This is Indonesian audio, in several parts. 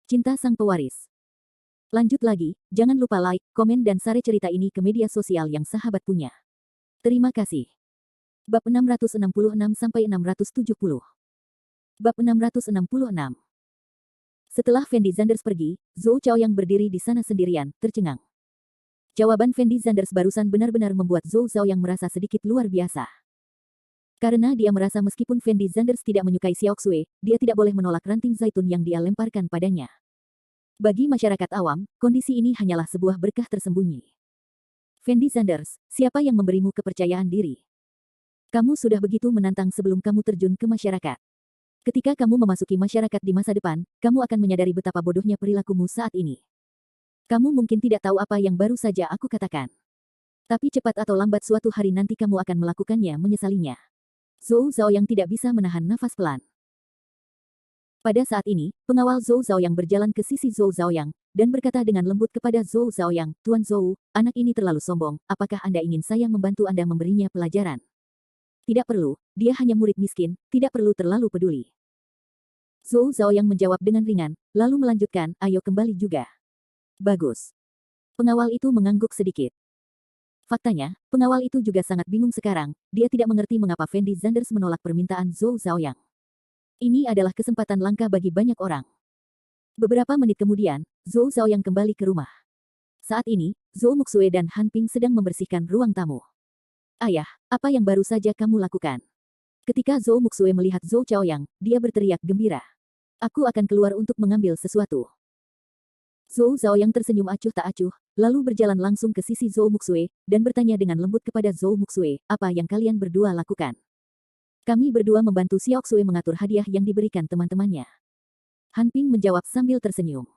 Cinta Sang Pewaris. Lanjut lagi, jangan lupa like, komen dan share cerita ini ke media sosial yang sahabat punya. Terima kasih. Bab 666-670. Bab 666. Setelah Fendi Zanders pergi, Zhou Chao yang berdiri di sana sendirian, tercengang. Jawaban Fendi Zanders barusan benar-benar membuat Zhou Zhao yang merasa sedikit luar biasa. Karena dia merasa meskipun Fendi Zanders tidak menyukai Xiao Xue, dia tidak boleh menolak ranting zaitun yang dia lemparkan padanya. Bagi masyarakat awam, kondisi ini hanyalah sebuah berkah tersembunyi. Fendi Zanders, siapa yang memberimu kepercayaan diri? Kamu sudah begitu menantang sebelum kamu terjun ke masyarakat. Ketika kamu memasuki masyarakat di masa depan, kamu akan menyadari betapa bodohnya perilakumu saat ini. Kamu mungkin tidak tahu apa yang baru saja aku katakan. Tapi cepat atau lambat suatu hari nanti kamu akan melakukannya menyesalinya. Zhou Zhao yang tidak bisa menahan nafas pelan. Pada saat ini, pengawal Zhou Zhao yang berjalan ke sisi Zhou Zhao yang, dan berkata dengan lembut kepada Zhou Zhao yang, Tuan Zhou, anak ini terlalu sombong, apakah Anda ingin saya membantu Anda memberinya pelajaran? Tidak perlu, dia hanya murid miskin, tidak perlu terlalu peduli. Zhou Zhao yang menjawab dengan ringan, lalu melanjutkan, ayo kembali juga. Bagus. Pengawal itu mengangguk sedikit. Faktanya, pengawal itu juga sangat bingung sekarang, dia tidak mengerti mengapa Fendi Zanders menolak permintaan Zhou Zhao yang. Ini adalah kesempatan langka bagi banyak orang. Beberapa menit kemudian, Zhou Zhao yang kembali ke rumah. Saat ini, Zhou Muxue dan Han Ping sedang membersihkan ruang tamu. Ayah, apa yang baru saja kamu lakukan? Ketika Zhou Muxue melihat Zhou Chaoyang, dia berteriak gembira. Aku akan keluar untuk mengambil sesuatu. Zhou Zhao yang tersenyum acuh tak acuh, lalu berjalan langsung ke sisi Zhou Muxue, dan bertanya dengan lembut kepada Zhou Muxue, apa yang kalian berdua lakukan? Kami berdua membantu Xiao Xue mengatur hadiah yang diberikan teman-temannya. Han Ping menjawab sambil tersenyum.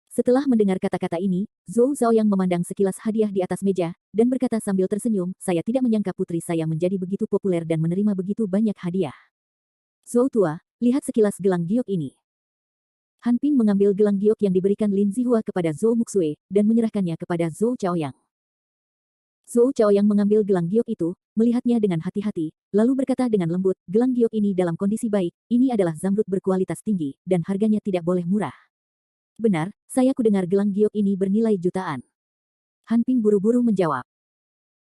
Setelah mendengar kata-kata ini, Zhou Zhao yang memandang sekilas hadiah di atas meja, dan berkata sambil tersenyum, saya tidak menyangka putri saya menjadi begitu populer dan menerima begitu banyak hadiah. Zhou tua, lihat sekilas gelang giok ini. Han Ping mengambil gelang giok yang diberikan Lin Zihua kepada Zhou Muxue, dan menyerahkannya kepada Zhou Chaoyang. Zhou Chaoyang mengambil gelang giok itu, melihatnya dengan hati-hati, lalu berkata dengan lembut, gelang giok ini dalam kondisi baik, ini adalah zamrud berkualitas tinggi, dan harganya tidak boleh murah. Benar, saya kudengar gelang giok ini bernilai jutaan. Han Ping buru-buru menjawab.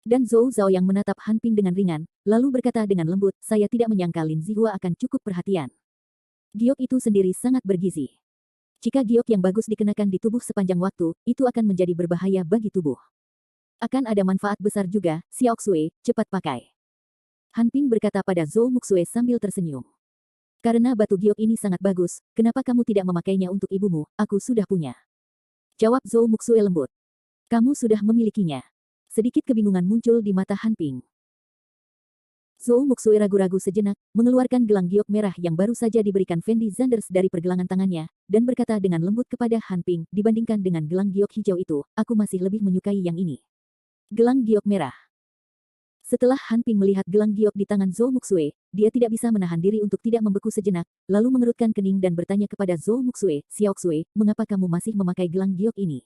Dan Zhou Zhao yang menatap Han Ping dengan ringan, lalu berkata dengan lembut, saya tidak menyangka Lin Zihua akan cukup perhatian. Giok itu sendiri sangat bergizi. Jika giok yang bagus dikenakan di tubuh sepanjang waktu, itu akan menjadi berbahaya bagi tubuh. Akan ada manfaat besar juga, Xiao Xue, cepat pakai. Han Ping berkata pada Zhou Muxue sambil tersenyum. Karena batu giok ini sangat bagus, kenapa kamu tidak memakainya untuk ibumu, aku sudah punya. Jawab Zhou Muxue lembut. Kamu sudah memilikinya. Sedikit kebingungan muncul di mata Han Ping. Zhou Muxue ragu-ragu sejenak, mengeluarkan gelang giok merah yang baru saja diberikan Fendi Zanders dari pergelangan tangannya, dan berkata dengan lembut kepada Han Ping, dibandingkan dengan gelang giok hijau itu, aku masih lebih menyukai yang ini. Gelang giok merah. Setelah Han Ping melihat gelang giok di tangan Zhou Muxue, dia tidak bisa menahan diri untuk tidak membeku sejenak, lalu mengerutkan kening dan bertanya kepada Zhou Muxue, Xiao Xue, mengapa kamu masih memakai gelang giok ini?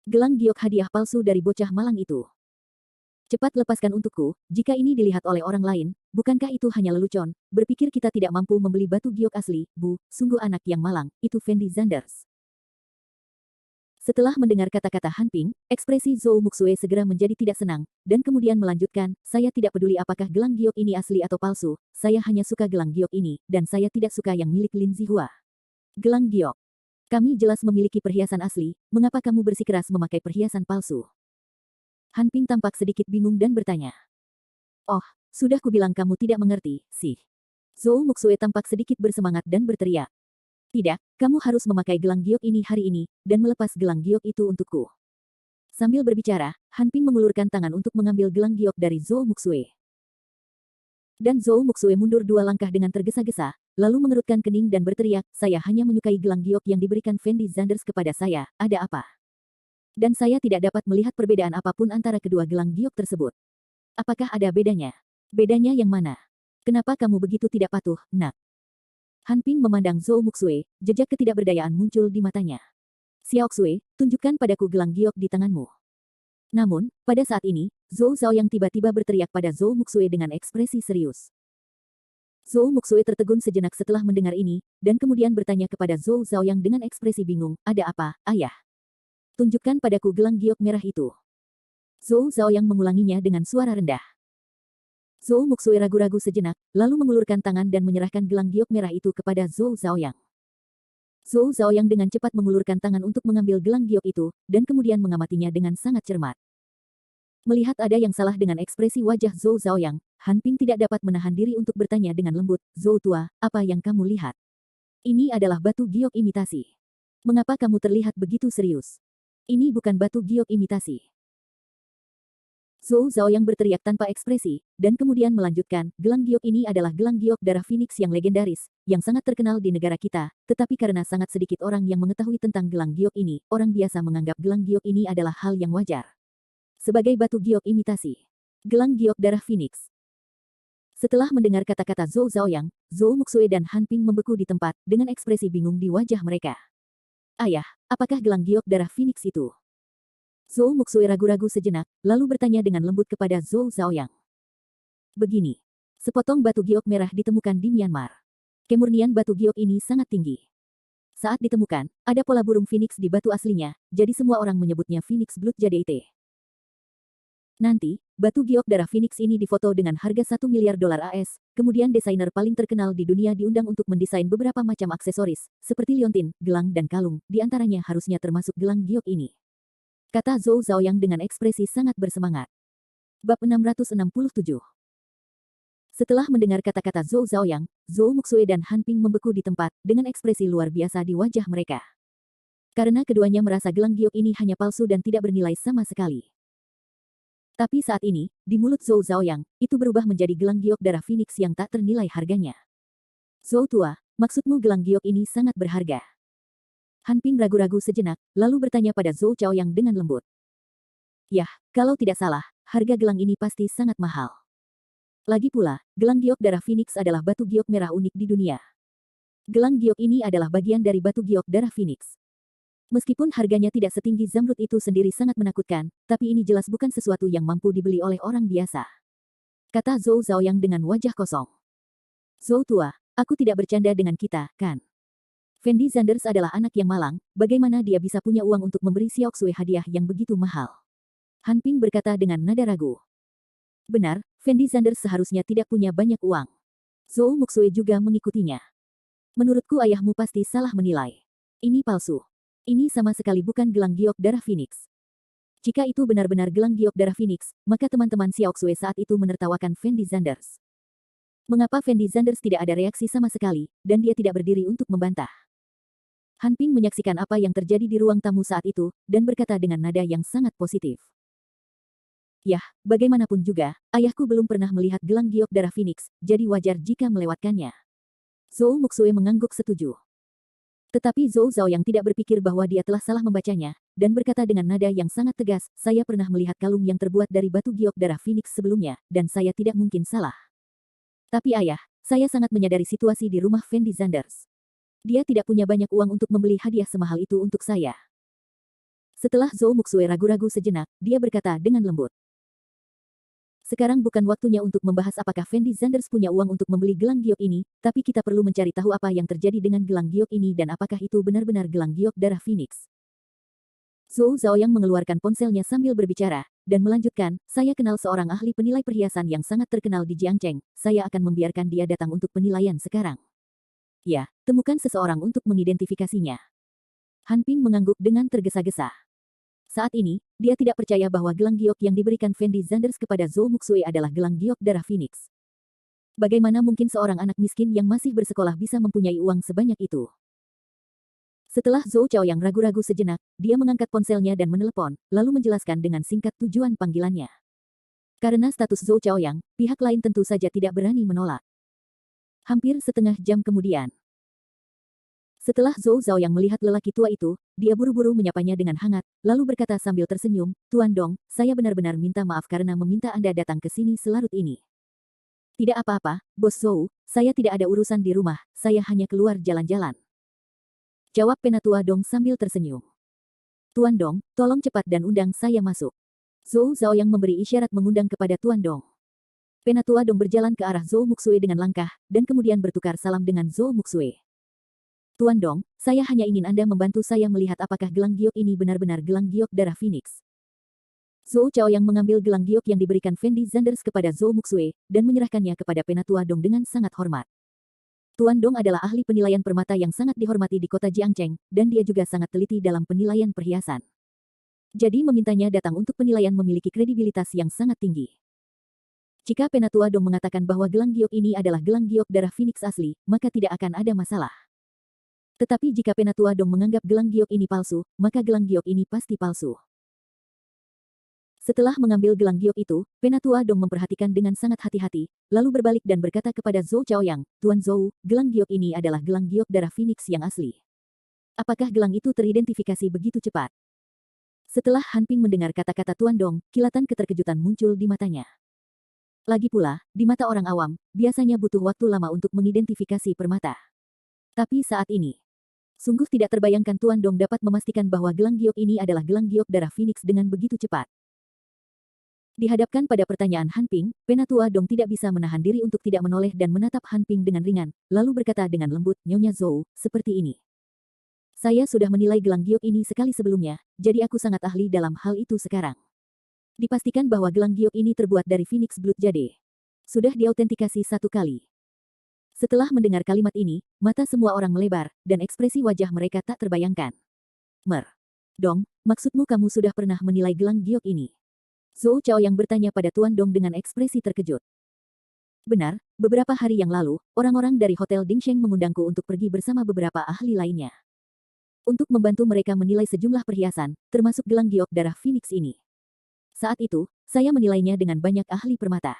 Gelang giok hadiah palsu dari bocah malang itu. Cepat lepaskan untukku, jika ini dilihat oleh orang lain, bukankah itu hanya lelucon, berpikir kita tidak mampu membeli batu giok asli, Bu, sungguh anak yang malang, itu Fendi Zanders. Setelah mendengar kata-kata Han Ping, ekspresi Zhou Muxue segera menjadi tidak senang, dan kemudian melanjutkan, saya tidak peduli apakah gelang giok ini asli atau palsu, saya hanya suka gelang giok ini, dan saya tidak suka yang milik Lin Zihua. Gelang giok. Kami jelas memiliki perhiasan asli, mengapa kamu bersikeras memakai perhiasan palsu? Han Ping tampak sedikit bingung dan bertanya. Oh, sudah kubilang kamu tidak mengerti, sih. Zhou Muxue tampak sedikit bersemangat dan berteriak. Tidak, kamu harus memakai gelang giok ini hari ini, dan melepas gelang giok itu untukku. Sambil berbicara, Han Ping mengulurkan tangan untuk mengambil gelang giok dari Zhou Muxue. Dan Zhou Muxue mundur 2 langkah dengan tergesa-gesa, lalu mengerutkan kening dan berteriak, saya hanya menyukai gelang giok yang diberikan Fendi Zanders kepada saya, ada apa? Dan saya tidak dapat melihat perbedaan apapun antara kedua gelang giok tersebut. Apakah ada bedanya? Bedanya yang mana? Kenapa kamu begitu tidak patuh, nak? Han Ping memandang Zhou Muxue, jejak ketidakberdayaan muncul di matanya. Xiao Xue, tunjukkan padaku gelang giok di tanganmu. Namun, pada saat ini, Zhou Zhao yang tiba-tiba berteriak pada Zhou Muxue dengan ekspresi serius. Zhou Muxue tertegun sejenak setelah mendengar ini, dan kemudian bertanya kepada Zhou Zhaoyang dengan ekspresi bingung, ada apa, ayah? Tunjukkan padaku gelang giok merah itu. Zhou Zhaoyang mengulanginya dengan suara rendah. Zhou Muxue ragu-ragu sejenak, lalu mengulurkan tangan dan menyerahkan gelang giok merah itu kepada Zhou Zhaoyang. Zhou Zhaoyang dengan cepat mengulurkan tangan untuk mengambil gelang giok itu, dan kemudian mengamatinya dengan sangat cermat. Melihat ada yang salah dengan ekspresi wajah Zhou Zhaoyang, Han Ping tidak dapat menahan diri untuk bertanya dengan lembut, Zhou tua, apa yang kamu lihat? Ini adalah batu giok imitasi. Mengapa kamu terlihat begitu serius? Ini bukan batu giok imitasi. Zhou Zhaoyang berteriak tanpa ekspresi, dan kemudian melanjutkan, gelang giok ini adalah gelang giok darah Phoenix yang legendaris, yang sangat terkenal di negara kita, tetapi karena sangat sedikit orang yang mengetahui tentang gelang giok ini, orang biasa menganggap gelang giok ini adalah hal yang wajar. Sebagai batu giok imitasi. Gelang giok darah Phoenix. Setelah mendengar kata-kata Zhou Zhaoyang, Zhou Muxue dan Han Ping membeku di tempat, dengan ekspresi bingung di wajah mereka. Ayah, apakah gelang giok darah Phoenix itu? Zhou Muxue ragu-ragu sejenak, lalu bertanya dengan lembut kepada Zhou Zhaoyang. Begini, sepotong batu giok merah ditemukan di Myanmar. Kemurnian batu giok ini sangat tinggi. Saat ditemukan, ada pola burung phoenix di batu aslinya, jadi semua orang menyebutnya Phoenix Blood Jade. Nanti, batu giok darah Phoenix ini difoto dengan harga $1 miliar AS, kemudian desainer paling terkenal di dunia diundang untuk mendesain beberapa macam aksesoris, seperti liontin, gelang dan kalung, di antaranya harusnya termasuk gelang giok ini. Kata Zhou Zhaoyang dengan ekspresi sangat bersemangat. Bab 667. Setelah mendengar kata-kata Zhou Zhaoyang, Zhou Muxue dan Han Ping membeku di tempat, dengan ekspresi luar biasa di wajah mereka. Karena keduanya merasa gelang giok ini hanya palsu dan tidak bernilai sama sekali. Tapi saat ini, di mulut Zhou Zhaoyang, itu berubah menjadi gelang giok darah Phoenix yang tak ternilai harganya. Zhou tua, maksudmu gelang giok ini sangat berharga? Han Ping ragu-ragu sejenak, lalu bertanya pada Zhou Zhaoyang dengan lembut. Yah, kalau tidak salah, harga gelang ini pasti sangat mahal. Lagi pula, gelang giok darah Phoenix adalah batu giok merah unik di dunia. Gelang giok ini adalah bagian dari batu giok darah Phoenix. Meskipun harganya tidak setinggi zamrud itu sendiri sangat menakutkan, tapi ini jelas bukan sesuatu yang mampu dibeli oleh orang biasa. Kata Zhou Zhaoyang dengan wajah kosong. Zhou tua, aku tidak bercanda dengan kita, kan? Fendi Zanders adalah anak yang malang, bagaimana dia bisa punya uang untuk memberi Xiao Xue hadiah yang begitu mahal? Han Ping berkata dengan nada ragu. Benar, Fendi Zanders seharusnya tidak punya banyak uang. Zhou Muxue juga mengikutinya. Menurutku ayahmu pasti salah menilai. Ini palsu. Ini sama sekali bukan gelang giok darah Phoenix. Jika itu benar-benar gelang giok darah Phoenix, maka teman-teman Xiao Xue saat itu menertawakan Fendi Zanders. Mengapa Fendi Zanders tidak ada reaksi sama sekali, dan dia tidak berdiri untuk membantah? Han Ping menyaksikan apa yang terjadi di ruang tamu saat itu, dan berkata dengan nada yang sangat positif. Yah, bagaimanapun juga, ayahku belum pernah melihat gelang giok darah Phoenix, jadi wajar jika melewatkannya. Zhou Muxue mengangguk setuju. Tetapi Zhou Zhaoyang tidak berpikir bahwa dia telah salah membacanya, dan berkata dengan nada yang sangat tegas, saya pernah melihat kalung yang terbuat dari batu giok darah Phoenix sebelumnya, dan saya tidak mungkin salah. Tapi ayah, saya sangat menyadari situasi di rumah Fendi Zanders. Dia tidak punya banyak uang untuk membeli hadiah semahal itu untuk saya. Setelah Zhou Muxue ragu-ragu sejenak, dia berkata dengan lembut. Sekarang bukan waktunya untuk membahas apakah Fendi Zanders punya uang untuk membeli gelang giok ini, tapi kita perlu mencari tahu apa yang terjadi dengan gelang giok ini dan apakah itu benar-benar gelang giok darah Phoenix. Zhou Zhaoyang mengeluarkan ponselnya sambil berbicara, dan melanjutkan, saya kenal seorang ahli penilai perhiasan yang sangat terkenal di Jiangcheng, saya akan membiarkan dia datang untuk penilaian sekarang. Ya, temukan seseorang untuk mengidentifikasinya. Han Ping mengangguk dengan tergesa-gesa. Saat ini, dia tidak percaya bahwa gelang giok yang diberikan Fendi Zanders kepada Zhou Muxue adalah gelang giok darah Phoenix. Bagaimana mungkin seorang anak miskin yang masih bersekolah bisa mempunyai uang sebanyak itu? Setelah Zhou Zhaoyang ragu-ragu sejenak, dia mengangkat ponselnya dan menelepon, lalu menjelaskan dengan singkat tujuan panggilannya. Karena status Zhou Zhaoyang, pihak lain tentu saja tidak berani menolak. Hampir setengah jam kemudian. Setelah Zhou Zhaoyang melihat lelaki tua itu, dia buru-buru menyapanya dengan hangat, lalu berkata sambil tersenyum, Tuan Dong, saya benar-benar minta maaf karena meminta Anda datang ke sini selarut ini. Tidak apa-apa, Bos Zhou, saya tidak ada urusan di rumah, saya hanya keluar jalan-jalan. Jawab Penatua Dong sambil tersenyum. Tuan Dong, tolong cepat dan undang saya masuk. Zhou Zhaoyang memberi isyarat mengundang kepada Tuan Dong. Penatua Dong berjalan ke arah Zhou Muxue dengan langkah, dan kemudian bertukar salam dengan Zhou Muxue. Tuan Dong, saya hanya ingin Anda membantu saya melihat apakah gelang giok ini benar-benar gelang giok darah Phoenix. Zhou Chaoyang mengambil gelang giok yang diberikan Fendi Zanders kepada Zhou Muxue, dan menyerahkannya kepada Penatua Dong dengan sangat hormat. Tuan Dong adalah ahli penilaian permata yang sangat dihormati di kota Jiangcheng, dan dia juga sangat teliti dalam penilaian perhiasan. Jadi memintanya datang untuk penilaian memiliki kredibilitas yang sangat tinggi. Jika Penatua Dong mengatakan bahwa gelang giok ini adalah gelang giok darah Phoenix asli, maka tidak akan ada masalah. Tetapi jika Penatua Dong menganggap gelang giok ini palsu, maka gelang giok ini pasti palsu. Setelah mengambil gelang giok itu, Penatua Dong memperhatikan dengan sangat hati-hati, lalu berbalik dan berkata kepada Zhou Chaoyang, Tuan Zhou, gelang giok ini adalah gelang giok darah Phoenix yang asli. Apakah gelang itu teridentifikasi begitu cepat? Setelah Han Ping mendengar kata-kata Tuan Dong, kilatan keterkejutan muncul di matanya. Lagi pula, di mata orang awam, biasanya butuh waktu lama untuk mengidentifikasi permata. Tapi saat ini, sungguh tidak terbayangkan Tuan Dong dapat memastikan bahwa gelang giok ini adalah gelang giok darah Phoenix dengan begitu cepat. Dihadapkan pada pertanyaan Han Ping, Penatua Dong tidak bisa menahan diri untuk tidak menoleh dan menatap Han Ping dengan ringan, lalu berkata dengan lembut, Nyonya Zhou, seperti ini. Saya sudah menilai gelang giok ini sekali sebelumnya, jadi aku sangat ahli dalam hal itu sekarang. Dipastikan bahwa gelang giok ini terbuat dari Phoenix Blood Jade. Sudah diautentikasi 1 kali. Setelah mendengar kalimat ini, mata semua orang melebar, dan ekspresi wajah mereka tak terbayangkan. Dong, maksudmu kamu sudah pernah menilai gelang giok ini? Zhou Chaoyang bertanya pada Tuan Dong dengan ekspresi terkejut. Benar, beberapa hari yang lalu, orang-orang dari Hotel Dingsheng mengundangku untuk pergi bersama beberapa ahli lainnya. Untuk membantu mereka menilai sejumlah perhiasan, termasuk gelang giok darah Phoenix ini. Saat itu, saya menilainya dengan banyak ahli permata.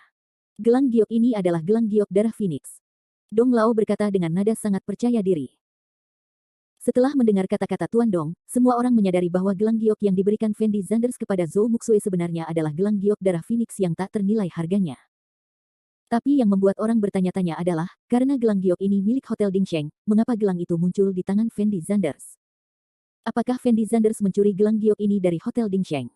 Gelang giok ini adalah gelang giok darah Phoenix. Dong Lao berkata dengan nada sangat percaya diri. Setelah mendengar kata-kata Tuan Dong, semua orang menyadari bahwa gelang giok yang diberikan Fendi Zanders kepada Zhou Muxue sebenarnya adalah gelang giok darah Phoenix yang tak ternilai harganya. Tapi yang membuat orang bertanya-tanya adalah, karena gelang giok ini milik Hotel Dingsheng, mengapa gelang itu muncul di tangan Fendi Zanders? Apakah Fendi Zanders mencuri gelang giok ini dari Hotel Dingsheng?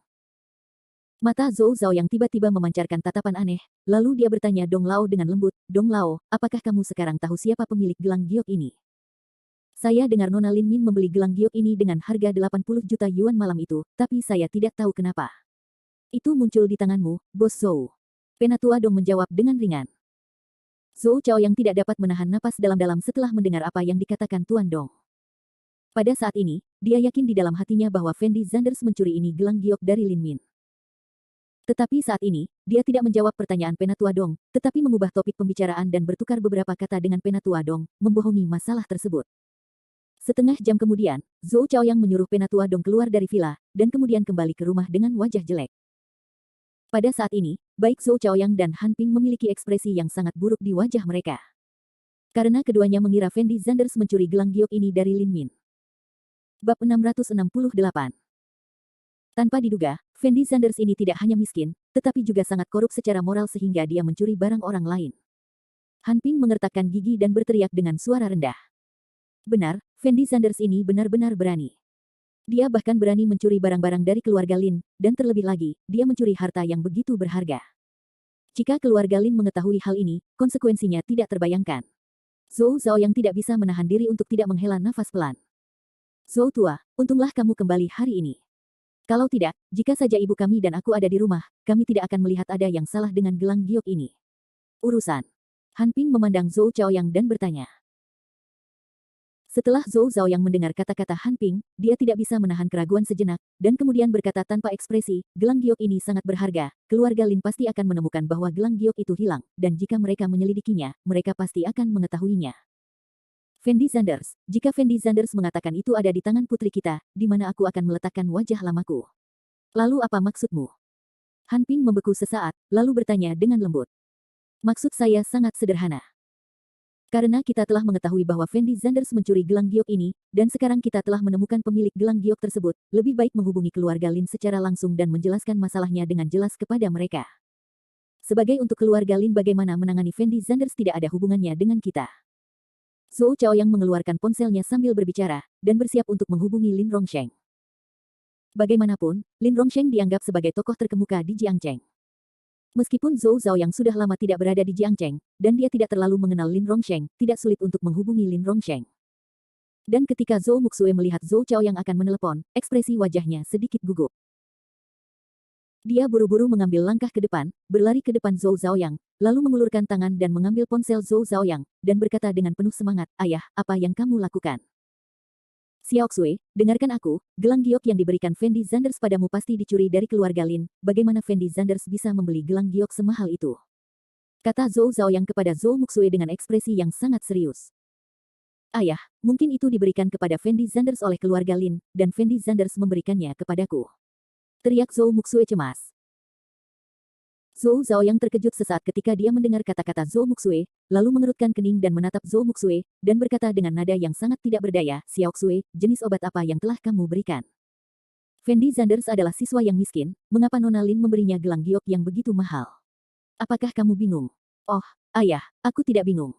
Mata Zhou Zhao yang tiba-tiba memancarkan tatapan aneh, lalu dia bertanya Dong Lao dengan lembut, Dong Lao, apakah kamu sekarang tahu siapa pemilik gelang giok ini? Saya dengar Nona Lin Min membeli gelang giok ini dengan harga 80 juta yuan malam itu, tapi saya tidak tahu kenapa. Itu muncul di tanganmu, Bos Zhou. Penatua Dong menjawab dengan ringan. Zhou Chao yang tidak dapat menahan napas dalam-dalam setelah mendengar apa yang dikatakan Tuan Dong. Pada saat ini, dia yakin di dalam hatinya bahwa Fendi Zanders mencuri ini gelang giok dari Lin Min. Tetapi saat ini, dia tidak menjawab pertanyaan Penatua Dong, tetapi mengubah topik pembicaraan dan bertukar beberapa kata dengan Penatua Dong, membohongi masalah tersebut. Setengah jam kemudian, Zhou Chaoyang menyuruh Penatua Dong keluar dari villa, dan kemudian kembali ke rumah dengan wajah jelek. Pada saat ini, baik Zhou Chaoyang dan Han Ping memiliki ekspresi yang sangat buruk di wajah mereka. Karena keduanya mengira Fendi Zanders mencuri gelang giok ini dari Lin Min. Bab 668. Tanpa diduga, Fendi Zanders ini tidak hanya miskin, tetapi juga sangat korup secara moral sehingga dia mencuri barang orang lain. Han Ping mengertakkan gigi dan berteriak dengan suara rendah. Benar, Fendi Zanders ini benar-benar berani. Dia bahkan berani mencuri barang-barang dari keluarga Lin, dan terlebih lagi, dia mencuri harta yang begitu berharga. Jika keluarga Lin mengetahui hal ini, konsekuensinya tidak terbayangkan. Zhou Zhao yang tidak bisa menahan diri untuk tidak menghela nafas pelan. Zhou tua, untunglah kamu kembali hari ini. Kalau tidak, jika saja ibu kami dan aku ada di rumah, kami tidak akan melihat ada yang salah dengan gelang giok ini. Urusan. Han Ping memandang Zhou Chaoyang dan bertanya. Setelah Zhou Zhao yang mendengar kata-kata Han Ping, dia tidak bisa menahan keraguan sejenak, dan kemudian berkata tanpa ekspresi, gelang giok ini sangat berharga, keluarga Lin pasti akan menemukan bahwa gelang giok itu hilang, dan jika mereka menyelidikinya, mereka pasti akan mengetahuinya. Fendi Zanders, jika Fendi Zanders mengatakan itu ada di tangan putri kita, di mana aku akan meletakkan wajah lamaku. Lalu apa maksudmu? Han Ping membeku sesaat, lalu bertanya dengan lembut. Maksud saya sangat sederhana. Karena kita telah mengetahui bahwa Fendi Zanders mencuri gelang giok ini, dan sekarang kita telah menemukan pemilik gelang giok tersebut, lebih baik menghubungi keluarga Lin secara langsung dan menjelaskan masalahnya dengan jelas kepada mereka. Sebagai untuk keluarga Lin bagaimana menangani Fendi Zanders tidak ada hubungannya dengan kita. Zhou Chaoyang mengeluarkan ponselnya sambil berbicara, dan bersiap untuk menghubungi Lin Rongsheng. Bagaimanapun, Lin Rongsheng dianggap sebagai tokoh terkemuka di Jiangcheng. Meskipun Zhou Zhao yang sudah lama tidak berada di Jiangcheng, dan dia tidak terlalu mengenal Lin Rongsheng, tidak sulit untuk menghubungi Lin Rongsheng. Dan ketika Zhou Muxue melihat Zhou Chao yang akan menelepon, ekspresi wajahnya sedikit gugup. Dia buru-buru mengambil langkah ke depan, berlari ke depan Zhou Zhaoyang, lalu mengulurkan tangan dan mengambil ponsel Zhou Zhaoyang, dan berkata dengan penuh semangat, "Ayah, apa yang kamu lakukan?" "Xiao Xue, dengarkan aku, gelang giok yang diberikan Fendi Zanders padamu pasti dicuri dari keluarga Lin, bagaimana Fendi Zanders bisa membeli gelang giok semahal itu?" kata Zhou Zhaoyang kepada Zhou Muxue dengan ekspresi yang sangat serius. "Ayah, mungkin itu diberikan kepada Fendi Zanders oleh keluarga Lin, dan Fendi Zanders memberikannya kepadaku," teriak Zhou Muxue cemas. Zhou Zhaoyang terkejut sesaat ketika dia mendengar kata-kata Zhou Muxue, lalu mengerutkan kening dan menatap Zhou Muxue, dan berkata dengan nada yang sangat tidak berdaya, "Xiao Xue, jenis obat apa yang telah kamu berikan?" "Fendi Zanders adalah siswa yang miskin, mengapa Nona Lin memberinya gelang giok yang begitu mahal? Apakah kamu bingung?" "Oh, ayah, aku tidak bingung."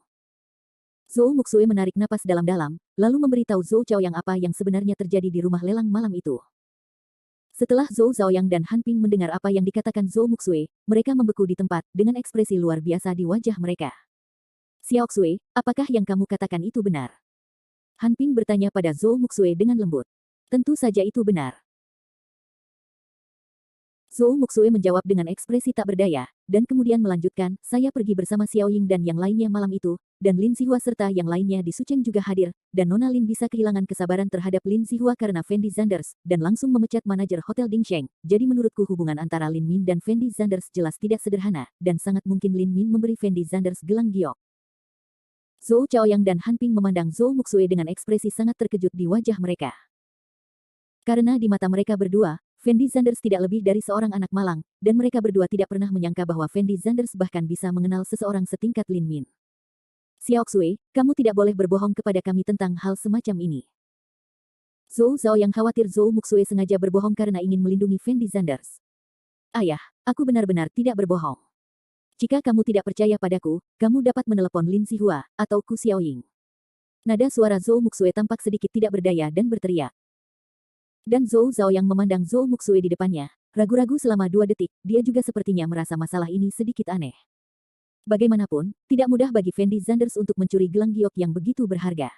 Zhou Muxue menarik napas dalam-dalam, lalu memberitahu Zhou Chao yang apa yang sebenarnya terjadi di rumah lelang malam itu. Setelah Zhou Zhaoyang dan Han Ping mendengar apa yang dikatakan Zhou Muxue, mereka membeku di tempat, dengan ekspresi luar biasa di wajah mereka. "Xiao Xue, apakah yang kamu katakan itu benar?" Han Ping bertanya pada Zhou Muxue dengan lembut. "Tentu saja itu benar." Zhou Muxue menjawab dengan ekspresi tak berdaya, dan kemudian melanjutkan, "Saya pergi bersama Xiao Ying dan yang lainnya malam itu, dan Lin Zihua serta yang lainnya di Sucheng juga hadir, dan Nona Lin bisa kehilangan kesabaran terhadap Lin Zihua karena Fendi Zanders, dan langsung memecat manajer Hotel Dingsheng. Jadi menurutku hubungan antara Lin Min dan Fendi Zanders jelas tidak sederhana, dan sangat mungkin Lin Min memberi Fendi Zanders gelang giok." Zhou Chaoyang dan Han Ping memandang Zhou Muxue dengan ekspresi sangat terkejut di wajah mereka. Karena di mata mereka berdua, Fendi Zanders tidak lebih dari seorang anak malang, dan mereka berdua tidak pernah menyangka bahwa Fendi Zanders bahkan bisa mengenal seseorang setingkat Lin Min. "Xiao Xue, kamu tidak boleh berbohong kepada kami tentang hal semacam ini." Zhou Zhao yang khawatir Zhou Muxue sengaja berbohong karena ingin melindungi Fendi Zanders. "Ayah, aku benar-benar tidak berbohong. Jika kamu tidak percaya padaku, kamu dapat menelepon Lin Zihua, atau Ku Xiaoying." Nada suara Zhou Muxue tampak sedikit tidak berdaya dan berteriak. Dan Zhou Zhao yang memandang Zhou Muxue di depannya, ragu-ragu selama 2 detik, dia juga sepertinya merasa masalah ini sedikit aneh. Bagaimanapun, tidak mudah bagi Fendi Zanders untuk mencuri gelang giok yang begitu berharga.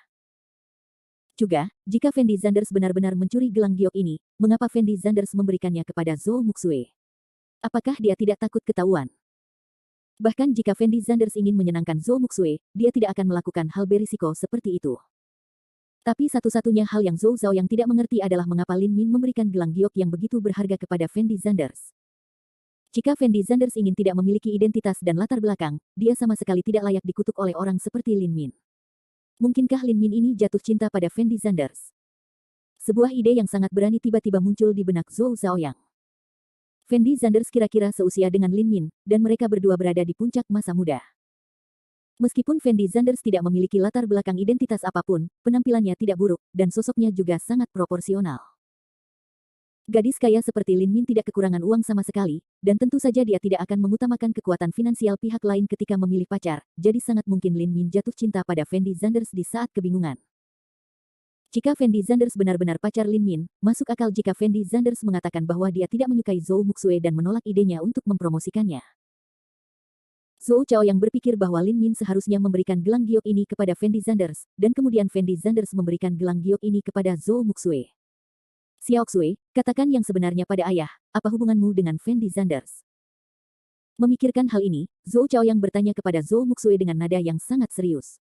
Juga, jika Fendi Zanders benar-benar mencuri gelang giok ini, mengapa Fendi Zanders memberikannya kepada Zhou Muxue? Apakah dia tidak takut ketahuan? Bahkan jika Fendi Zanders ingin menyenangkan Zhou Muxue, dia tidak akan melakukan hal berisiko seperti itu. Tapi satu-satunya hal yang Zhou Zhao yang tidak mengerti adalah mengapa Lin Min memberikan gelang giok yang begitu berharga kepada Fendi Zanders. Jika Fendi Zanders ingin tidak memiliki identitas dan latar belakang, dia sama sekali tidak layak dikutuk oleh orang seperti Lin Min. Mungkinkah Lin Min ini jatuh cinta pada Fendi Zanders? Sebuah ide yang sangat berani tiba-tiba muncul di benak Zhou Zhaoyang. Fendi Zanders kira-kira seusia dengan Lin Min, dan mereka berdua berada di puncak masa muda. Meskipun Fendi Zanders tidak memiliki latar belakang identitas apapun, penampilannya tidak buruk, dan sosoknya juga sangat proporsional. Gadis kaya seperti Lin Min tidak kekurangan uang sama sekali, dan tentu saja dia tidak akan mengutamakan kekuatan finansial pihak lain ketika memilih pacar, jadi sangat mungkin Lin Min jatuh cinta pada Fendi Zanders di saat kebingungan. Jika Fendi Zanders benar-benar pacar Lin Min, masuk akal jika Fendi Zanders mengatakan bahwa dia tidak menyukai Zhou Muxue dan menolak idenya untuk mempromosikannya. Zhou Chao yang berpikir bahwa Lin Min seharusnya memberikan gelang giok ini kepada Fendi Zanders, dan kemudian Fendi Zanders memberikan gelang giok ini kepada Zhou Muxue. "Xiao Xue, katakan yang sebenarnya pada ayah, apa hubunganmu dengan Fendi Zanders?" Memikirkan hal ini, Zhou Chao yang bertanya kepada Zhou Muxue dengan nada yang sangat serius.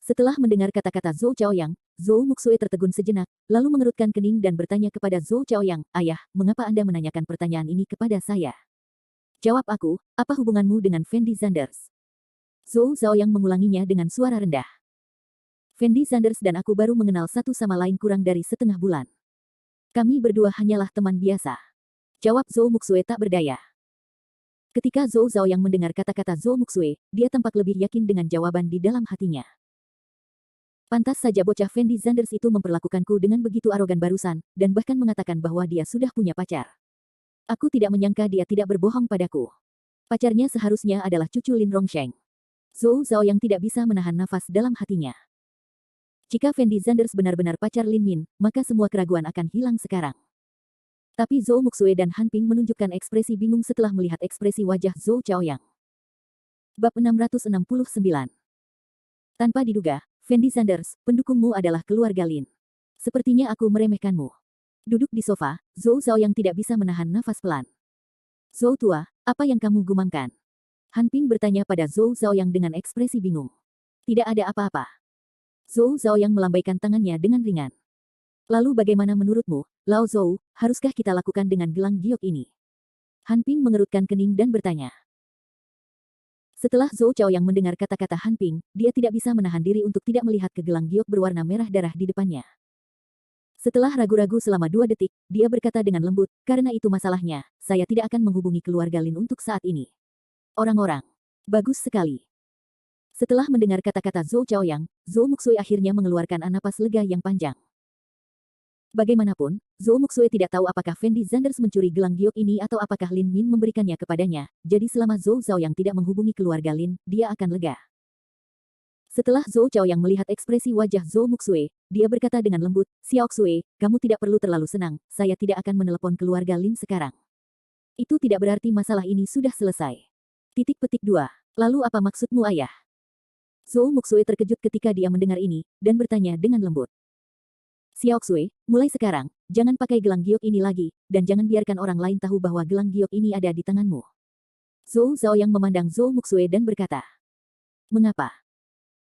Setelah mendengar kata-kata Zhou Chao yang, Zhou Muxue tertegun sejenak, lalu mengerutkan kening dan bertanya kepada Zhou Chao yang, "Ayah, mengapa Anda menanyakan pertanyaan ini kepada saya? Jawab aku, apa hubunganmu dengan Fendi Zanders?" Zhou Zhao yang mengulanginya dengan suara rendah. "Fendi Zanders dan aku baru mengenal satu sama lain kurang dari setengah bulan. Kami berdua hanyalah teman biasa," jawab Zhou Muxue tak berdaya. Ketika Zhou Zhao yang mendengar kata-kata Zhou Muxue, dia tampak lebih yakin dengan jawaban di dalam hatinya. Pantas saja bocah Fendi Zanders itu memperlakukanku dengan begitu arogan barusan, dan bahkan mengatakan bahwa dia sudah punya pacar. Aku tidak menyangka dia tidak berbohong padaku. Pacarnya seharusnya adalah cucu Lin Rongsheng. Zhou Zhao yang tidak bisa menahan nafas dalam hatinya. Jika Fendi Zanders benar-benar pacar Lin Min, maka semua keraguan akan hilang sekarang. Tapi Zhou Muxue dan Han Ping menunjukkan ekspresi bingung setelah melihat ekspresi wajah Zhou Chaoyang. Bab 669. Tanpa diduga, Fendi Sanders, pendukungmu adalah keluarga Lin. Sepertinya aku meremehkanmu. Duduk di sofa, Zhou Chaoyang tidak bisa menahan nafas pelan. Zhou tua, apa yang kamu gumamkan? Han Ping bertanya pada Zhou Chaoyang dengan ekspresi bingung. Tidak ada apa-apa. Zhou Chaoyang melambaikan tangannya dengan ringan. Lalu bagaimana menurutmu, Lao Zhou, haruskah kita lakukan dengan gelang giok ini? Han Ping mengerutkan kening dan bertanya. Setelah Zhou Chaoyang mendengar kata-kata Han Ping, dia tidak bisa menahan diri untuk tidak melihat ke gelang giok berwarna merah darah di depannya. Setelah ragu-ragu selama 2 detik, dia berkata dengan lembut, karena itu masalahnya, saya tidak akan menghubungi keluarga Lin untuk saat ini. Orang-orang. Bagus sekali. Setelah mendengar kata-kata Zhou Chaoyang, Zhou Muxue akhirnya mengeluarkan napas lega yang panjang. Bagaimanapun, Zhou Muxue tidak tahu apakah Fendi Sanders mencuri gelang giok ini atau apakah Lin Min memberikannya kepadanya, jadi selama Zhou Chaoyang tidak menghubungi keluarga Lin, dia akan lega. Setelah Zhou Chaoyang melihat ekspresi wajah Zhou Muxue, dia berkata dengan lembut, Xiao Xue, kamu tidak perlu terlalu senang, saya tidak akan menelepon keluarga Lin sekarang. Itu tidak berarti masalah ini sudah selesai. Titik petik 2. Lalu apa maksudmu ayah? Zhou Muxue terkejut ketika dia mendengar ini, dan bertanya dengan lembut. Xiao Xue, mulai sekarang, jangan pakai gelang giok ini lagi, dan jangan biarkan orang lain tahu bahwa gelang giok ini ada di tanganmu. Zhou Chaoyang memandang Zhou Muxue dan berkata. Mengapa?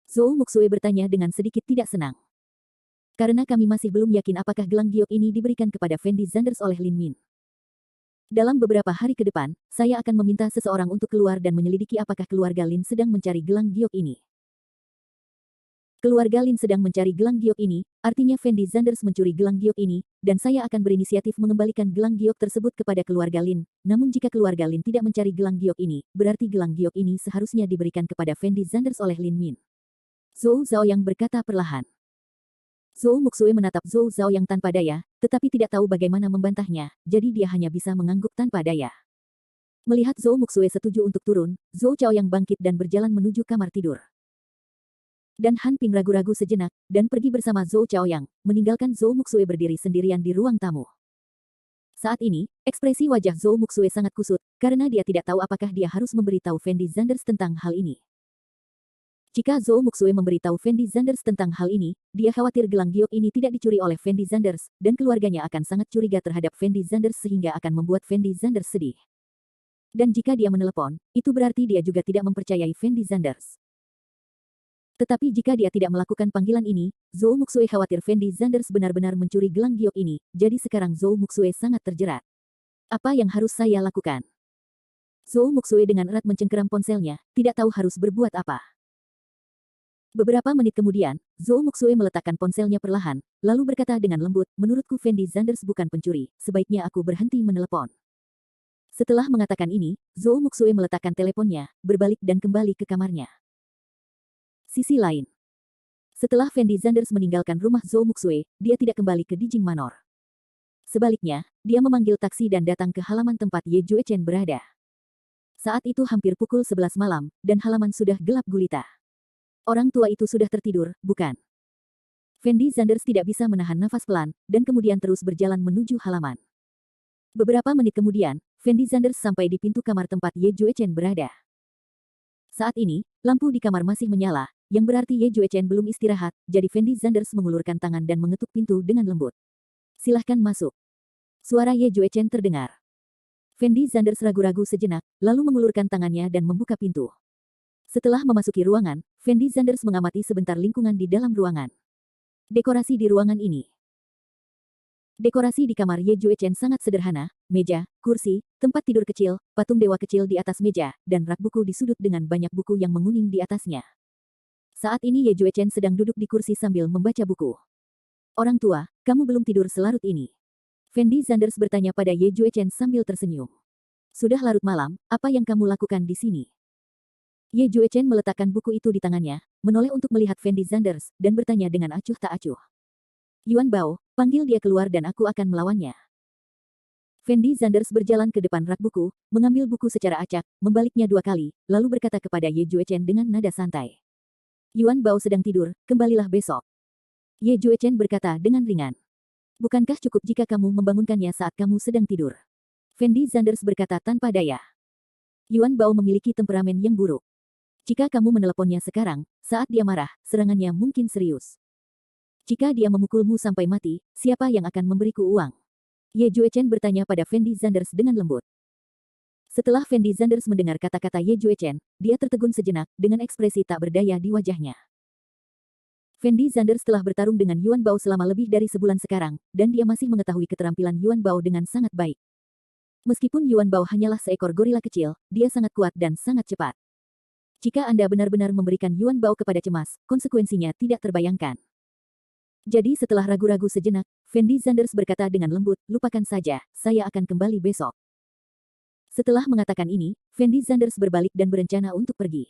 Zhou Muxue bertanya dengan sedikit tidak senang. Karena kami masih belum yakin apakah gelang giok ini diberikan kepada Fendi Sanders oleh Lin Min. Dalam beberapa hari ke depan, saya akan meminta seseorang untuk keluar dan menyelidiki apakah keluarga Lin sedang mencari gelang giok ini. Keluarga Lin sedang mencari gelang giok ini, artinya Fendi Sanders mencuri gelang giok ini, dan saya akan berinisiatif mengembalikan gelang giok tersebut kepada keluarga Lin. Namun jika keluarga Lin tidak mencari gelang giok ini, berarti gelang giok ini seharusnya diberikan kepada Fendi Sanders oleh Lin Min. Zhou Chaoyang berkata perlahan. Zhou Muxue menatap Zhou Chaoyang tanpa daya, tetapi tidak tahu bagaimana membantahnya, jadi dia hanya bisa mengangguk tanpa daya. Melihat Zhou Muxue setuju untuk turun, Zhou Chaoyang bangkit dan berjalan menuju kamar tidur. Dan Han Ping ragu-ragu sejenak, dan pergi bersama Zhou Chaoyang, meninggalkan Zhou Muxue berdiri sendirian di ruang tamu. Saat ini, ekspresi wajah Zhou Muxue sangat kusut, karena dia tidak tahu apakah dia harus memberitahu Fendi Sanders tentang hal ini. Jika Zhou Muxue memberitahu Fendi Sanders tentang hal ini, dia khawatir gelang giok ini tidak dicuri oleh Fendi Sanders, dan keluarganya akan sangat curiga terhadap Fendi Sanders sehingga akan membuat Fendi Sanders sedih. Dan jika dia menelepon, itu berarti dia juga tidak mempercayai Fendi Sanders. Tetapi jika dia tidak melakukan panggilan ini, Zhou Muxue khawatir Fendi Sanders benar-benar mencuri gelang giok ini, jadi sekarang Zhou Muxue sangat terjerat. Apa yang harus saya lakukan? Zhou Muxue dengan erat mencengkeram ponselnya, tidak tahu harus berbuat apa. Beberapa menit kemudian, Zhou Muxue meletakkan ponselnya perlahan, lalu berkata dengan lembut, menurutku Fendi Sanders bukan pencuri, sebaiknya aku berhenti menelepon. Setelah mengatakan ini, Zhou Muxue meletakkan teleponnya, berbalik dan kembali ke kamarnya. Sisi lain. Setelah Fendi Sanders meninggalkan rumah Zhou Muxue, dia tidak kembali ke Dijing Manor. Sebaliknya, dia memanggil taksi dan datang ke halaman tempat Ye Juechen berada. Saat itu hampir pukul 11 malam, dan halaman sudah gelap gulita. Orang tua itu sudah tertidur, bukan? Fendi Sanders tidak bisa menahan nafas pelan, dan kemudian terus berjalan menuju halaman. Beberapa menit kemudian, Fendi Sanders sampai di pintu kamar tempat Ye Juechen berada. Saat ini, lampu di kamar masih menyala, yang berarti Ye Juechen belum istirahat, jadi Fendi Sanders mengulurkan tangan dan mengetuk pintu dengan lembut. Silahkan masuk. Suara Ye Juechen terdengar. Fendi Sanders ragu-ragu sejenak, lalu mengulurkan tangannya dan membuka pintu. Setelah memasuki ruangan, Fendi Sanders mengamati sebentar lingkungan di dalam ruangan. Dekorasi di ruangan ini. Dekorasi di kamar Ye Juechen sangat sederhana, meja, kursi, tempat tidur kecil, patung dewa kecil di atas meja, dan rak buku di sudut dengan banyak buku yang menguning di atasnya. Saat ini Ye Juechen sedang duduk di kursi sambil membaca buku. Orang tua, kamu belum tidur selarut ini? Fendi Sanders bertanya pada Ye Juechen sambil tersenyum. Sudah larut malam, apa yang kamu lakukan di sini? Ye Juechen meletakkan buku itu di tangannya, menoleh untuk melihat Fendi Sanders, dan bertanya dengan acuh tak acuh. Yuan Bao, panggil dia keluar dan aku akan melawannya. Fendi Sanders berjalan ke depan rak buku, mengambil buku secara acak, membaliknya 2 kali, lalu berkata kepada Ye Juechen dengan nada santai. Yuan Bao sedang tidur, kembalilah besok. Ye Juechen berkata dengan ringan. Bukankah cukup jika kamu membangunkannya saat kamu sedang tidur? Fendi Zanders berkata tanpa daya. Yuan Bao memiliki temperamen yang buruk. Jika kamu meneleponnya sekarang, saat dia marah, serangannya mungkin serius. Jika dia memukulmu sampai mati, siapa yang akan memberiku uang? Ye Juechen bertanya pada Fendi Zanders dengan lembut. Setelah Fendi Zanders mendengar kata-kata Ye Juechen, dia tertegun sejenak dengan ekspresi tak berdaya di wajahnya. Fendi Zanders telah bertarung dengan Yuan Bao selama lebih dari sebulan sekarang, dan dia masih mengetahui keterampilan Yuan Bao dengan sangat baik. Meskipun Yuan Bao hanyalah seekor gorila kecil, dia sangat kuat dan sangat cepat. Jika Anda benar-benar memberikan Yuan Bao kepada cemas, konsekuensinya tidak terbayangkan. Jadi setelah ragu-ragu sejenak, Fendi Zanders berkata dengan lembut, lupakan saja, saya akan kembali besok. Setelah mengatakan ini, Fendi Zanders berbalik dan berencana untuk pergi.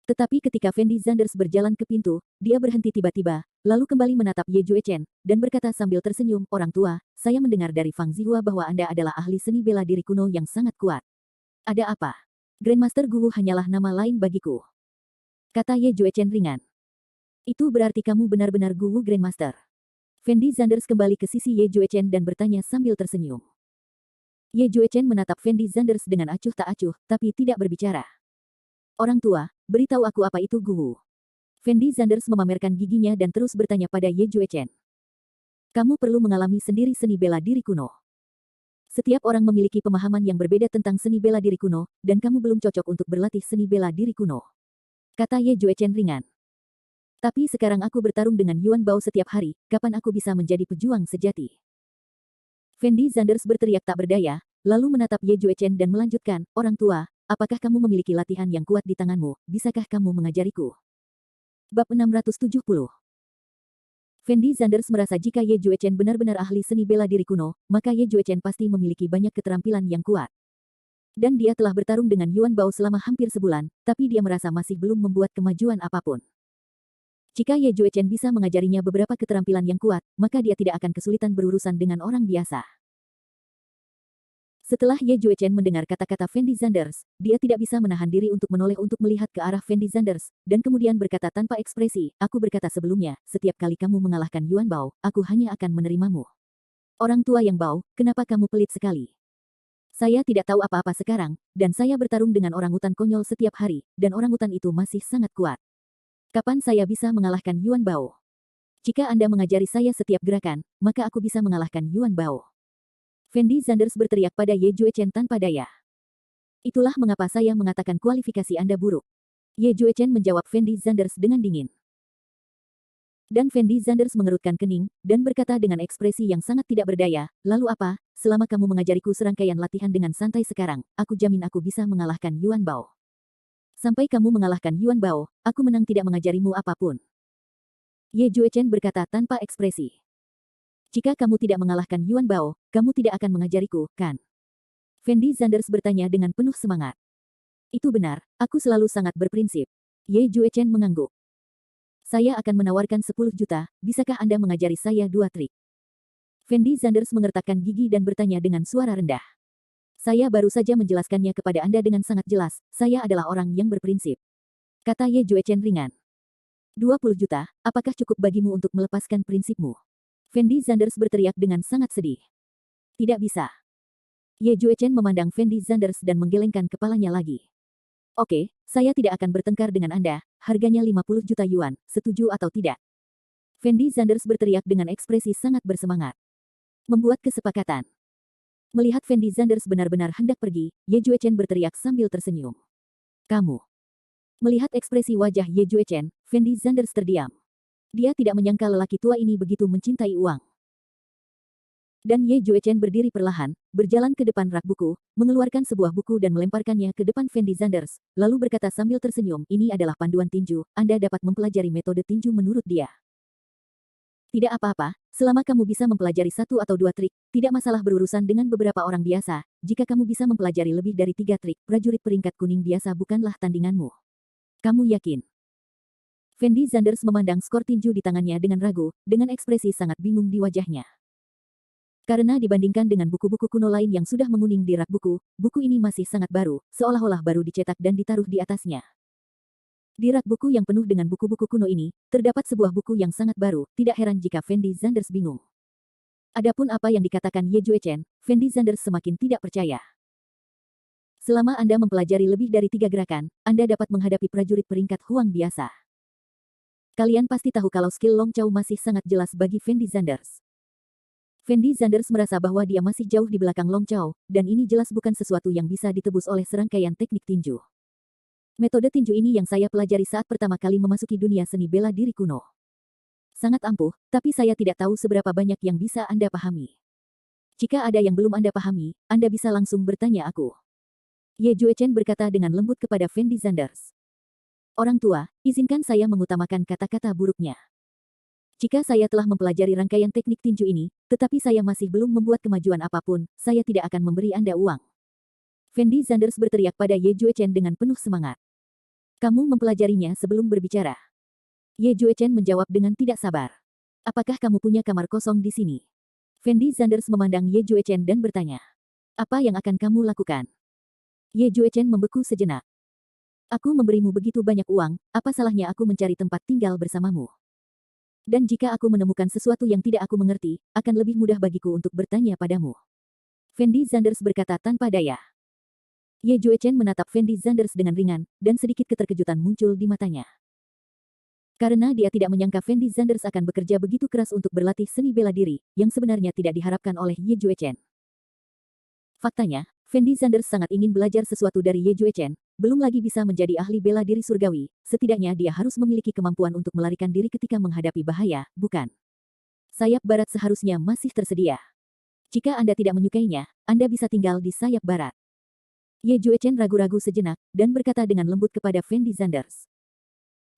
Tetapi ketika Fendi Zanders berjalan ke pintu, dia berhenti tiba-tiba, lalu kembali menatap Ye Juechen, dan berkata sambil tersenyum, orang tua, saya mendengar dari Fang Zihua bahwa Anda adalah ahli seni bela diri kuno yang sangat kuat. Ada apa? Grandmaster Guwu hanyalah nama lain bagiku. Kata Ye Juechen ringan. Itu berarti kamu benar-benar Guwu Grandmaster. Fendi Zanders kembali ke sisi Ye Juechen dan bertanya sambil tersenyum. Ye Juechen menatap Fendi Zanders dengan acuh tak acuh, tapi tidak berbicara. Orang tua, beritahu aku apa itu Guwu. Fendi Zanders memamerkan giginya dan terus bertanya pada Ye Juechen. Kamu perlu mengalami sendiri seni bela diri kuno. Setiap orang memiliki pemahaman yang berbeda tentang seni bela diri kuno, dan kamu belum cocok untuk berlatih seni bela diri kuno. Kata Ye Juechen ringan. Tapi sekarang aku bertarung dengan Yuan Bao setiap hari, kapan aku bisa menjadi pejuang sejati? Fendi Zanders berteriak tak berdaya, lalu menatap Ye Juechen dan melanjutkan, orang tua, apakah kamu memiliki latihan yang kuat di tanganmu, bisakah kamu mengajariku? Bab 670. Fendi Zanders merasa jika Ye Juechen benar-benar ahli seni bela diri kuno, maka Ye Juechen pasti memiliki banyak keterampilan yang kuat. Dan dia telah bertarung dengan Yuan Bao selama hampir sebulan, tapi dia merasa masih belum membuat kemajuan apapun. Jika Ye Juechen bisa mengajarinya beberapa keterampilan yang kuat, maka dia tidak akan kesulitan berurusan dengan orang biasa. Setelah Ye Juechen mendengar kata-kata Fendi Zanders, dia tidak bisa menahan diri untuk menoleh untuk melihat ke arah Fendi Zanders, dan kemudian berkata tanpa ekspresi, aku berkata sebelumnya, setiap kali kamu mengalahkan Yuan Bao, aku hanya akan menerimamu. Orang tua yang Bao, kenapa kamu pelit sekali? Saya tidak tahu apa-apa sekarang, dan saya bertarung dengan orang utan konyol setiap hari, dan orang utan itu masih sangat kuat. Kapan saya bisa mengalahkan Yuan Bao? Jika Anda mengajari saya setiap gerakan, maka aku bisa mengalahkan Yuan Bao. Fendi Zanders berteriak pada Ye Juechen tanpa daya. Itulah mengapa saya mengatakan kualifikasi Anda buruk. Ye Juechen menjawab Fendi Zanders dengan dingin. Dan Fendi Zanders mengerutkan kening, dan berkata dengan ekspresi yang sangat tidak berdaya, lalu apa, selama kamu mengajariku serangkaian latihan dengan santai sekarang, aku jamin aku bisa mengalahkan Yuan Bao. Sampai kamu mengalahkan Yuan Bao, aku menang tidak mengajarimu apapun. Ye Juechen berkata tanpa ekspresi. Jika kamu tidak mengalahkan Yuan Bao, kamu tidak akan mengajariku, kan? Fendi Zanders bertanya dengan penuh semangat. Itu benar, aku selalu sangat berprinsip. Ye Juechen mengangguk. Saya akan menawarkan 10 juta, bisakah Anda mengajari saya 2 trik? Fendi Zanders mengertakkan gigi dan bertanya dengan suara rendah. Saya baru saja menjelaskannya kepada Anda dengan sangat jelas, saya adalah orang yang berprinsip. Kata Ye Juechen ringan. 20 juta, apakah cukup bagimu untuk melepaskan prinsipmu? Fendi Zanders berteriak dengan sangat sedih. Tidak bisa. Ye Juechen memandang Fendi Zanders dan menggelengkan kepalanya lagi. Oke, saya tidak akan bertengkar dengan Anda, harganya 50 juta yuan, setuju atau tidak? Fendi Zanders berteriak dengan ekspresi sangat bersemangat. Membuat kesepakatan. Melihat Fendi Zanders benar-benar hendak pergi, Ye Juechen berteriak sambil tersenyum. Kamu. Melihat ekspresi wajah Ye Juechen, Fendi Zanders terdiam. Dia tidak menyangka lelaki tua ini begitu mencintai uang. Dan Ye Juechen berdiri perlahan, berjalan ke depan rak buku, mengeluarkan sebuah buku dan melemparkannya ke depan Fendi Zanders, lalu berkata sambil tersenyum, ini adalah panduan tinju, Anda dapat mempelajari metode tinju menurut dia. Tidak apa-apa, selama kamu bisa mempelajari 1 atau 2 trik, tidak masalah berurusan dengan beberapa orang biasa, jika kamu bisa mempelajari lebih dari 3 trik, prajurit peringkat kuning biasa bukanlah tandinganmu. Kamu yakin? Fendi Zanders memandang skor tinju di tangannya dengan ragu, dengan ekspresi sangat bingung di wajahnya. Karena dibandingkan dengan buku-buku kuno lain yang sudah menguning di rak buku, buku ini masih sangat baru, seolah-olah baru dicetak dan ditaruh di atasnya. Di rak buku yang penuh dengan buku-buku kuno ini, terdapat sebuah buku yang sangat baru, tidak heran jika Fendi Zanders bingung. Adapun apa yang dikatakan Ye Juechen, Fendi Zanders semakin tidak percaya. Selama Anda mempelajari lebih dari 3 gerakan, Anda dapat menghadapi prajurit peringkat Huang biasa. Kalian pasti tahu kalau skill Long Chow masih sangat jelas bagi Fendi Zanders. Fendi Zanders merasa bahwa dia masih jauh di belakang Long Chow, dan ini jelas bukan sesuatu yang bisa ditebus oleh serangkaian teknik tinju. Metode tinju ini yang saya pelajari saat pertama kali memasuki dunia seni bela diri kuno. Sangat ampuh, tapi saya tidak tahu seberapa banyak yang bisa Anda pahami. Jika ada yang belum Anda pahami, Anda bisa langsung bertanya aku. Ye Juechen berkata dengan lembut kepada Fendi Zanders. Orang tua, izinkan saya mengutamakan kata-kata buruknya. Jika saya telah mempelajari rangkaian teknik tinju ini, tetapi saya masih belum membuat kemajuan apapun, saya tidak akan memberi Anda uang. Fendi Zanders berteriak pada Ye Juechen dengan penuh semangat. Kamu mempelajarinya sebelum berbicara. Ye Juechen menjawab dengan tidak sabar. Apakah kamu punya kamar kosong di sini? Fendi Zanders memandang Ye Juechen dan bertanya. Apa yang akan kamu lakukan? Ye Juechen membeku sejenak. Aku memberimu begitu banyak uang, apa salahnya aku mencari tempat tinggal bersamamu? Dan jika aku menemukan sesuatu yang tidak aku mengerti, akan lebih mudah bagiku untuk bertanya padamu. Fendi Zanders berkata tanpa daya. Ye Juechen menatap Fendi Zanders dengan ringan, dan sedikit keterkejutan muncul di matanya. Karena dia tidak menyangka Fendi Zanders akan bekerja begitu keras untuk berlatih seni bela diri, yang sebenarnya tidak diharapkan oleh Ye Juechen. Faktanya, Fendi Zanders sangat ingin belajar sesuatu dari Ye Juechen, belum lagi bisa menjadi ahli bela diri surgawi, setidaknya dia harus memiliki kemampuan untuk melarikan diri ketika menghadapi bahaya, bukan? Sayap barat seharusnya masih tersedia. Jika Anda tidak menyukainya, Anda bisa tinggal di sayap barat. Ye Juechen ragu-ragu sejenak, dan berkata dengan lembut kepada Fendi Zanders.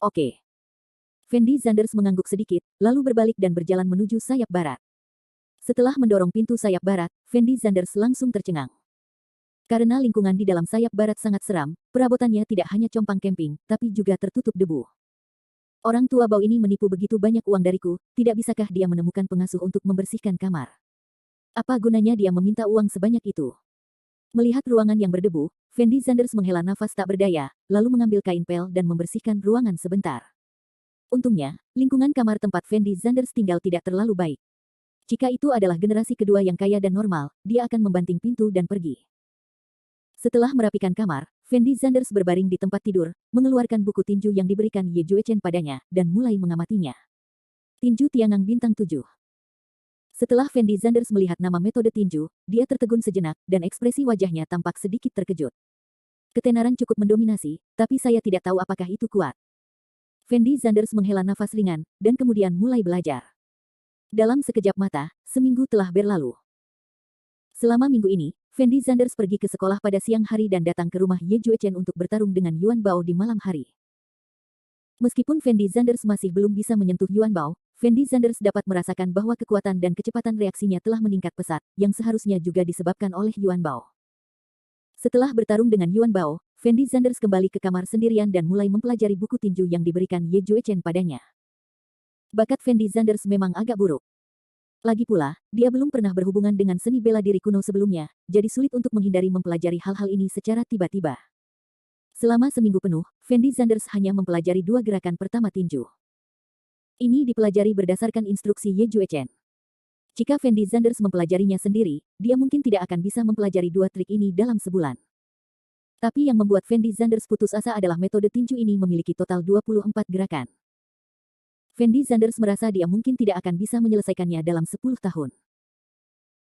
Oke. Fendi Zanders mengangguk sedikit, lalu berbalik dan berjalan menuju sayap barat. Setelah mendorong pintu sayap barat, Fendi Zanders langsung tercengang. Karena lingkungan di dalam sayap barat sangat seram, perabotannya tidak hanya compang camping, tapi juga tertutup debu. Orang tua bau ini menipu begitu banyak uang dariku, tidak bisakah dia menemukan pengasuh untuk membersihkan kamar? Apa gunanya dia meminta uang sebanyak itu? Melihat ruangan yang berdebu, Fendi Zanders menghela nafas tak berdaya, lalu mengambil kain pel dan membersihkan ruangan sebentar. Untungnya, lingkungan kamar tempat Fendi Zanders tinggal tidak terlalu baik. Jika itu adalah generasi kedua yang kaya dan normal, dia akan membanting pintu dan pergi. Setelah merapikan kamar, Fendi Zanders berbaring di tempat tidur, mengeluarkan buku tinju yang diberikan Ye Juechen padanya, dan mulai mengamatinya. Tinju Tiangang Bintang 7. Setelah Fendi Zanders melihat nama metode tinju, dia tertegun sejenak, dan ekspresi wajahnya tampak sedikit terkejut. Ketenaran cukup mendominasi, tapi saya tidak tahu apakah itu kuat. Fendi Zanders menghela nafas ringan, dan kemudian mulai belajar. Dalam sekejap mata, seminggu telah berlalu. Selama minggu ini, Fendi Zanders pergi ke sekolah pada siang hari dan datang ke rumah Ye Juechen untuk bertarung dengan Yuan Bao di malam hari. Meskipun Fendi Zanders masih belum bisa menyentuh Yuan Bao, Fendi Zanders dapat merasakan bahwa kekuatan dan kecepatan reaksinya telah meningkat pesat, yang seharusnya juga disebabkan oleh Yuan Bao. Setelah bertarung dengan Yuan Bao, Fendi Zanders kembali ke kamar sendirian dan mulai mempelajari buku tinju yang diberikan Ye Juechen padanya. Bakat Fendi Zanders memang agak buruk. Lagi pula, dia belum pernah berhubungan dengan seni bela diri kuno sebelumnya, jadi sulit untuk menghindari mempelajari hal-hal ini secara tiba-tiba. Selama seminggu penuh, Fendi Zanders hanya mempelajari 2 gerakan pertama tinju. Ini dipelajari berdasarkan instruksi Ye Juechen. Jika Fendi Zanders mempelajarinya sendiri, dia mungkin tidak akan bisa mempelajari 2 trik ini dalam sebulan. Tapi yang membuat Fendi Zanders putus asa adalah metode tinju ini memiliki total 24 gerakan. Fendi Zanders merasa dia mungkin tidak akan bisa menyelesaikannya dalam 10 tahun.